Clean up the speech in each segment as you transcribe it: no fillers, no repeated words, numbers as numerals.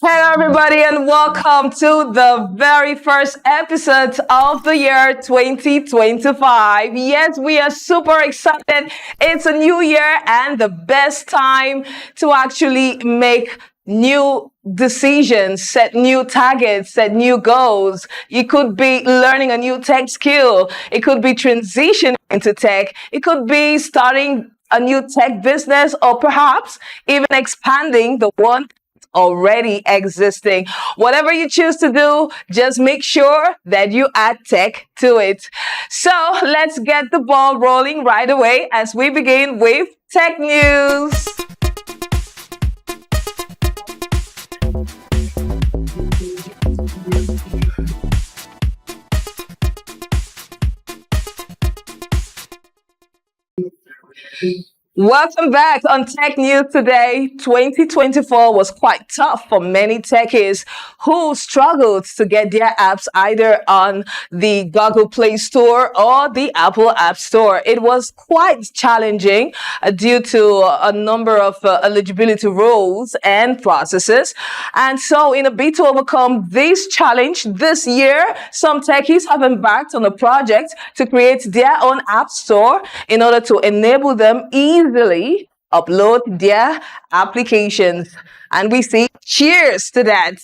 Hello, everybody, and welcome to the very first episode of the year 2025. Yes, we are super excited. It's a new year and the best time to actually make new decisions, set new targets, set new goals. It could be learning a new tech skill. It could be transitioning into tech. It could be starting a new tech business, or perhaps even expanding the one already existing. Whatever you choose to do, just make sure that you add tech to it. So let's get the ball rolling right away as we begin with tech news. Welcome back on Tech News today. 2024 was quite tough for many techies who struggled to get their apps either on the Google Play Store or the Apple App Store. It was quite challenging due to a number of eligibility rules and processes. And so in a bid to overcome this challenge this year, some techies have embarked on a project to create their own app store in order to enable them easily upload their applications. And we say cheers to that.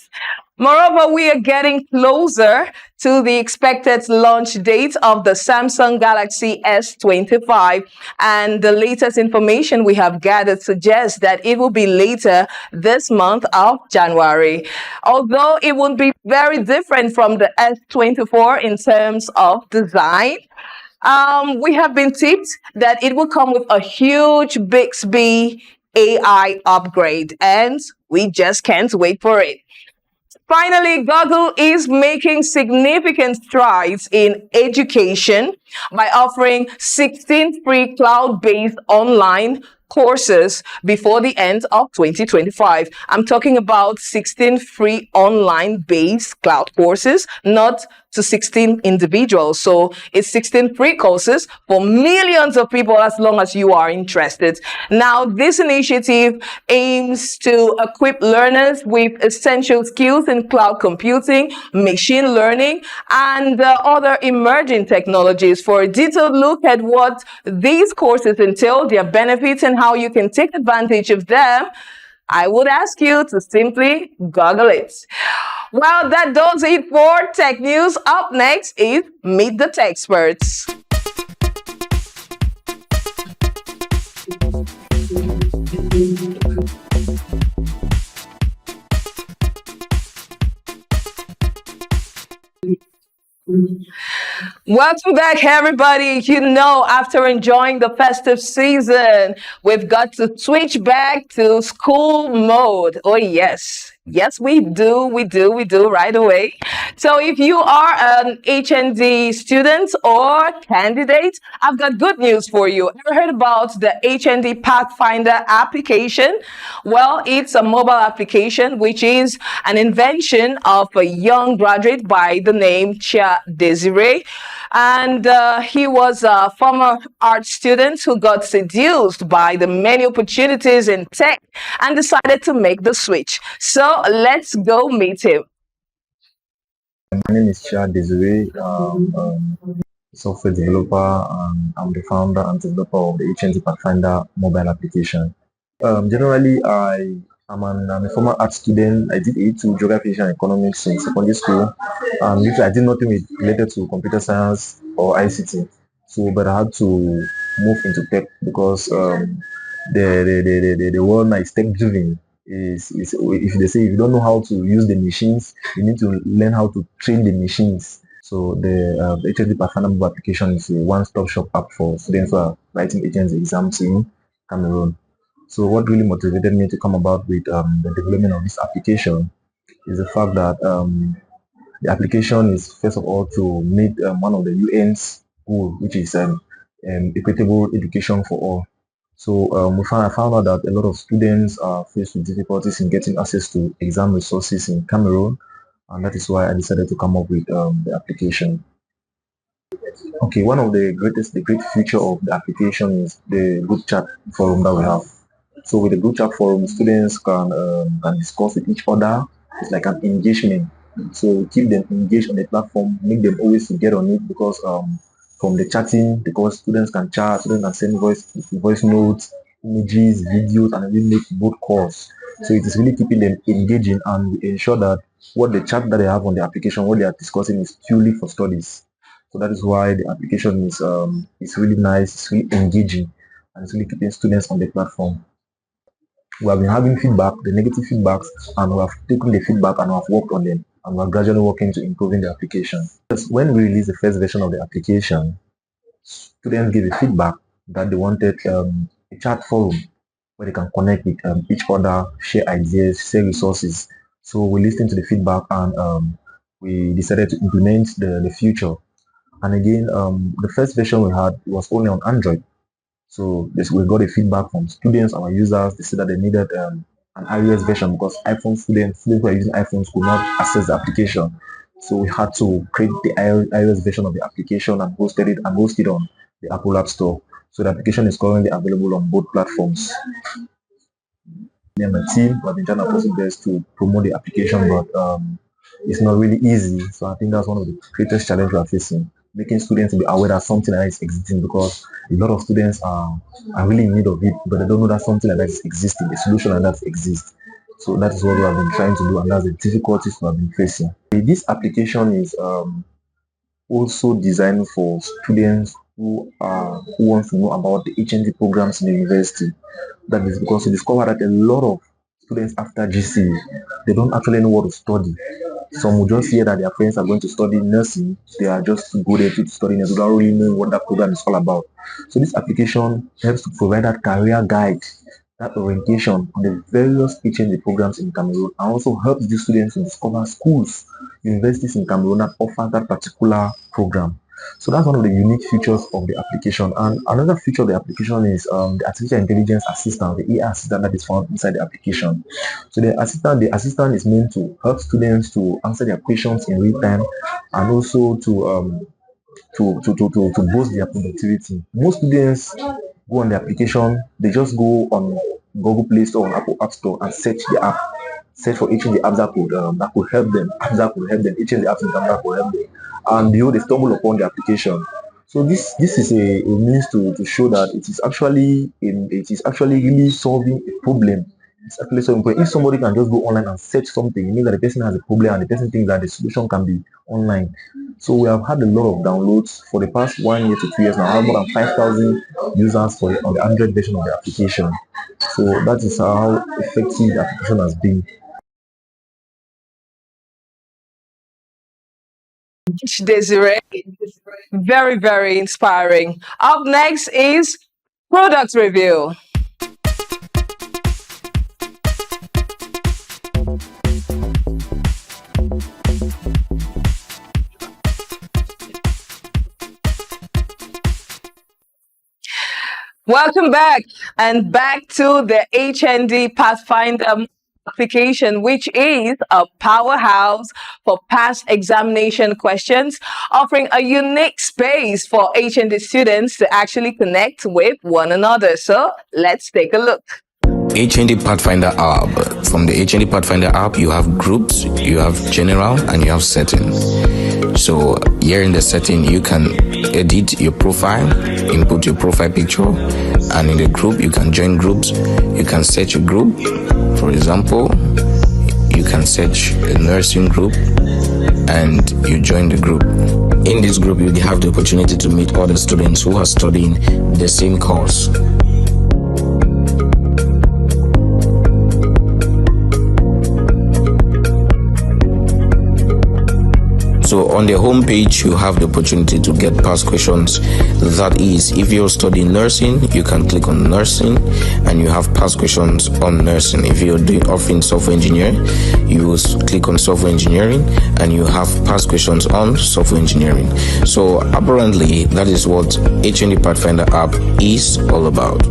Moreover, we are getting closer to the expected launch date of the Samsung Galaxy S25. And the latest information we have gathered suggests that it will be later this month of January. Although it won't be very different from the S24 in terms of design, we have been tipped that it will come with a huge Bixby AI upgrade, and we just can't wait for it. Finally, Google is making significant strides in education by offering 16 free cloud-based online courses before the end of 2025. I'm talking about 16 free online-based cloud courses, not to 16 individuals. So it's 16 free courses for millions of people as long as you are interested. Now, this initiative aims to equip learners with essential skills in cloud computing, machine learning, and other emerging technologies. For a detailed look at what these courses entail, their benefits, and how you can take advantage of them, I would ask you to simply Google it. Well, that does it for tech news. Up next is Meet the Techsperts. Welcome back, everybody. You know, after enjoying the festive season, we've got to switch back to school mode. Oh, yes. Yes, we do right away. So if you are an HND student or candidate, I've got good news for you. Ever heard about the HND Pathfinder application? Well, it's a mobile application, which is an invention of a young graduate by the name Chia Desiree. And he was a former art student who got seduced by the many opportunities in tech and decided to make the switch. So let's go meet him. My name is Chia Desiree, software developer. I'm the founder and developer of the HND Pathfinder mobile application. Generally, I'm a former art student. I did A2 Geography and Economics in secondary school. Usually I did nothing related to computer science or ICT. So, but I had to move into tech because the world now is tech driven. Is if they say if you don't know how to use the machines, you need to learn how to train the machines. So the HND Pathfinder mobile application is a one-stop shop app for students who are writing HND exams in. Cameroon. So what really motivated me to come about with the development of this application is the fact that the application is first of all to meet one of the UN's goal, which is equitable education for all. So I found out that a lot of students are faced with difficulties in getting access to exam resources in Cameroon, and that is why I decided to come up with the application. Okay, one of the great feature of the application is the group chat forum that we have. So with the group chat forum, students can discuss with each other. It's like an engagement. So keep them engaged on the platform, make them always to get on it because from the chatting, because students can chat, students can send voice notes, images, videos, and even make both calls. So it is really keeping them engaging and we ensure that what the chat that they have on the application, what they are discussing is purely for studies. So that is why the application is really nice, it's really engaging, and it's really keeping students on the platform. We have been having feedback, the negative feedbacks, and we have taken the feedback and we have worked on them, and we are gradually working to improving the application. Because when we released the first version of the application, students gave a feedback that they wanted a chat forum where they can connect with each other, share ideas, share resources. So we listened to the feedback and we decided to implement the future. And again, the first version we had was only on Android. So this, we got a feedback from students, our users. They said that they needed an iOS version because students who are using iPhones could not access the application. So we had to create the iOS version of the application and host it on the Apple App Store. So the application is currently available on both platforms. Me and my team have been trying our possible best to promote the application, but it's not really easy. So I think that's one of the greatest challenges we are facing, making students to be aware that something like that is existing because a lot of students are really in need of it, but they don't know that something like that is existing, a solution like that exists. So that is what we have been trying to do, and that's the difficulties we have been facing. This application is also designed for students who want to know about the HND programs in the university. That is because we discovered that a lot of students after GC they don't actually know what to study. Some will just hear that their friends are going to study nursing. They are just good at it studying and they don't really know what that program is all about. So this application helps to provide that career guide, that orientation on the various HND programs in Cameroon, and also helps the students to discover schools, universities in Cameroon that offer that particular program. So that's one of the unique features of the application. And another feature of the application is the artificial intelligence assistant, the AI assistant that is found inside the application. So the assistant is meant to help students to answer their questions in real time and also to boost their productivity. Most students go on the application, they just go on Google Play Store or Apple App Store and search the app, search for each of the apps that could help them, each of the apps in the app that could help them, and they stumble upon the application. So this is a means to show that it is actually really solving a problem. It's actually solving a problem. If somebody can just go online and search something, it means that the person has a problem and the person thinks that the solution can be online. So we have had a lot of downloads for the past 1 year to 2 years now. I have more than 5,000 users on the Android version of the application. So that is how effective the application has been. Desiree, very, very inspiring. Up next is product review. Welcome back and back to the HND Pathfinder application, which is a powerhouse for past examination questions, offering a unique space for HND students to actually connect with one another. So let's take a look. HND Pathfinder app. From the HND Pathfinder app, you have groups, you have general, and you have settings. So here in the setting, you can edit your profile, input your profile picture, and in the group, you can join groups. You can search a group. For example, you can search a nursing group, and you join the group. In this group, you have the opportunity to meet other students who are studying the same course. So on the home page, you have the opportunity to get past questions. That is, if you're studying nursing, you can click on nursing and you have past questions on nursing. If you're offering software engineering, you will click on software engineering and you have past questions on software engineering. So apparently that is what HND Pathfinder app is all about.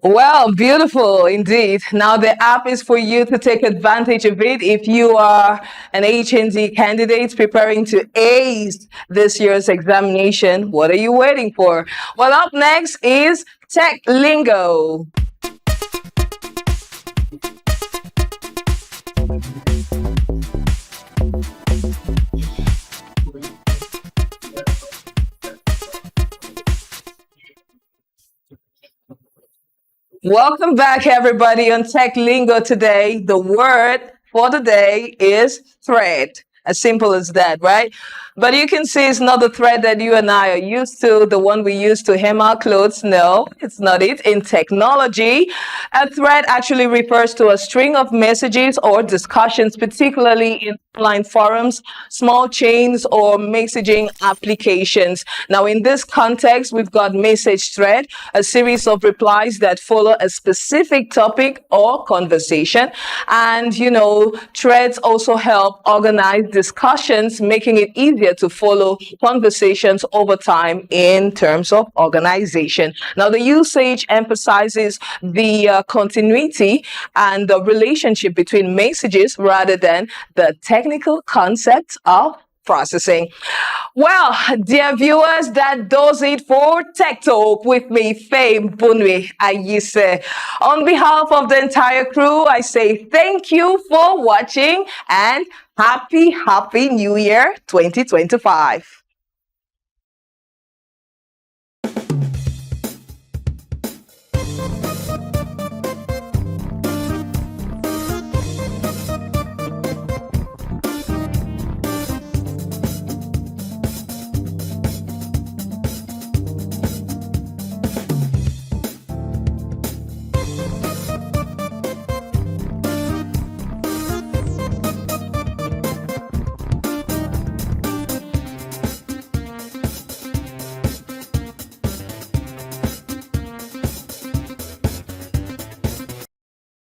Well, beautiful indeed. Now the app is for you to take advantage of it if you are an HND candidate preparing to ace this year's examination. What are you waiting for? Well, up next is Tech Lingo. Welcome back, everybody, on Tech Lingo today. The word for the day is thread. As simple as that, right? But you can see it's not the thread that you and I are used to, the one we use to hem our clothes. No, it's not it. In technology, a thread actually refers to a string of messages or discussions, particularly in online forums, small chains, or messaging applications. Now, in this context, we've got message thread, a series of replies that follow a specific topic or conversation. And, threads also help organize discussions, making it easier to follow conversations over time in terms of organization. Now, the usage emphasizes the continuity and the relationship between messages rather than the technical concepts of processing. Well, dear viewers, that does it for Tech Talk with me, Fame Bunwe Ayise. On behalf of the entire crew, I say thank you for watching and happy New Year 2025.